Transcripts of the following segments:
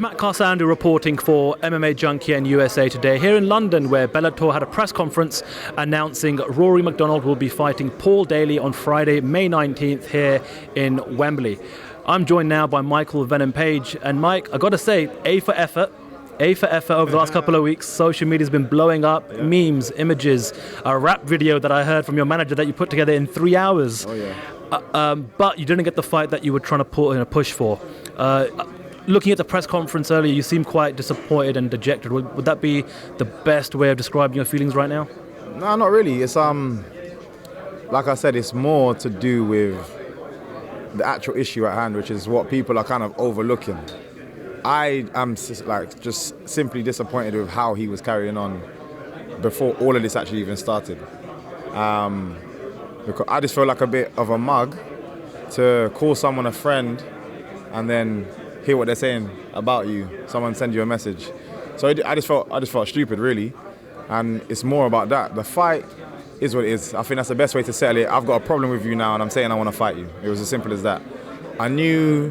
much. Matt Carsandu reporting for MMA Junkie and USA Today here in London, where Bellator had a press conference announcing Rory McDonald will be fighting Paul Daley on Friday, May 19th here in Wembley. I'm joined now by Michael Venom Page. And Mike, I got to say, A for effort over the last couple of weeks. Social media's been blowing up, memes, images, a rap video that I heard from your manager that you put together in 3 hours. Oh, yeah. But you didn't get the fight that you were trying to put in a push for. Looking at the press conference earlier, you seem quite disappointed and dejected. Would that be the best way of describing your feelings right now? No, not really. It's like I said, it's more to do with the actual issue at hand, which is what people are kind of overlooking. I am just simply disappointed with how he was carrying on before all of this actually even started. Because I just feel like a bit of a mug to call someone a friend and then hear what they're saying about you. Someone send you a message. So I just felt stupid, really. And it's more about that. The fight is what it is. I think that's the best way to settle it. I've got a problem with you now, and I'm saying I want to fight you. It was as simple as that. I knew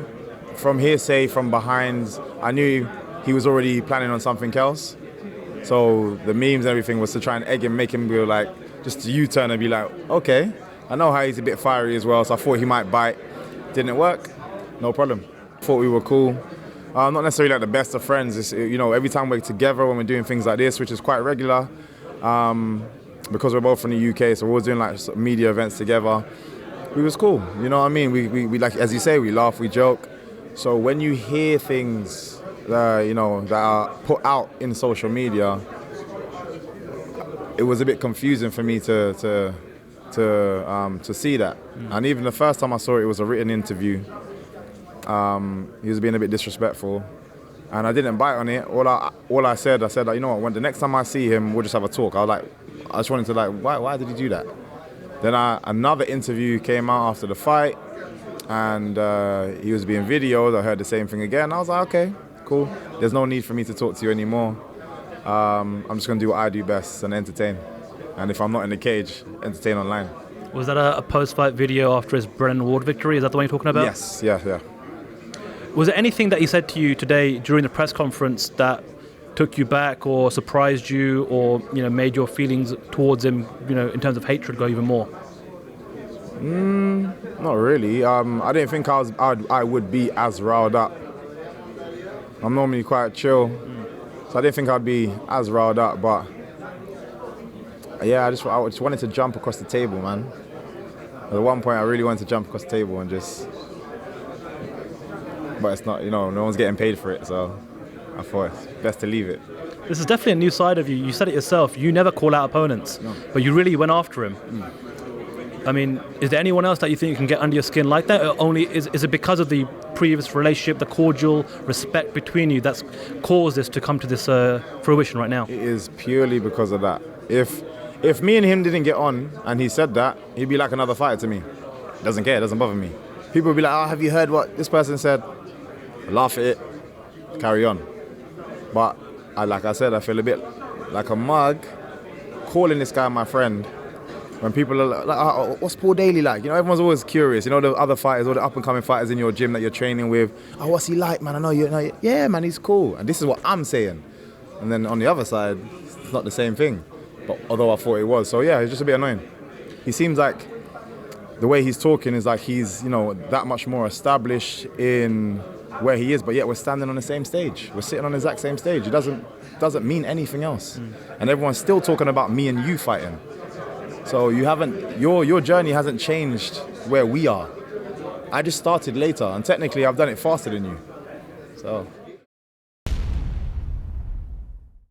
from hearsay, from behind, I knew he was already planning on something else. So the memes and everything was to try and egg him, make him go like, just to U-turn and be like, okay, I know how he's a bit fiery as well, so I thought he might bite. Didn't work, no problem. Thought we were cool. Not necessarily like the best of friends. It's, every time we're together when we're doing things like this, which is quite regular, because we're both from the UK, so we're always doing like media events together. We was cool, you know what I mean? We like, as you say, we laugh, we joke. So when you hear things that are put out in social media, it was a bit confusing for me to see that. And even the first time I saw it, it was a written interview. He was being a bit disrespectful, and I didn't bite on it. All I said, like, you know what? When the next time I see him, we'll just have a talk. I just wanted to why did he do that? Then another interview came out after the fight, and he was being videoed. I heard the same thing again. I was like, okay, cool. There's no need for me to talk to you anymore. I'm just gonna do what I do best and entertain. And if I'm not in the cage, entertain online. Was that a post-fight video after his Brennan Ward victory? Is that the one you're talking about? Yes, yeah. Was there anything that he said to you today during the press conference that took you back or surprised you or made your feelings towards him, in terms of hatred, go even more? Not really. I didn't think I would be as riled up. I'm normally quite chill, so I didn't think I'd be as riled up. But yeah, I just wanted to jump across the table, man. At one point, I really wanted to jump across the table and just. But it's not, no one's getting paid for it, so I thought it's best to leave it. This is definitely a new side of you. You said it yourself. You never call out opponents, but you really went after him. I mean, is there anyone else that you think you can get under your skin like that? Or only is it because of the previous relationship, the cordial respect between you that's caused this to come to this fruition right now? It is purely because of that. If me and him didn't get on and he said that, he'd be like another fighter to me. Doesn't care, doesn't bother me. People would be like, oh, have you heard what this person said? I laugh at it, carry on. But like I said, I feel a bit like a mug calling this guy my friend when people are like, oh, what's Paul Daley like? Everyone's always curious. The other fighters, all the up-and-coming fighters in your gym that you're training with. Oh, what's he like, man? I know you. Yeah, man, he's cool. And this is what I'm saying. And then on the other side, it's not the same thing. But although I thought it was. So yeah, it's just a bit annoying. He seems like the way he's talking is like he's, that much more established in where he is, but yet we're standing on the same stage. We're sitting on the exact same stage. It doesn't mean anything else. And everyone's still talking about me and you fighting. So your journey hasn't changed where we are. I just started later, and technically I've done it faster than you. So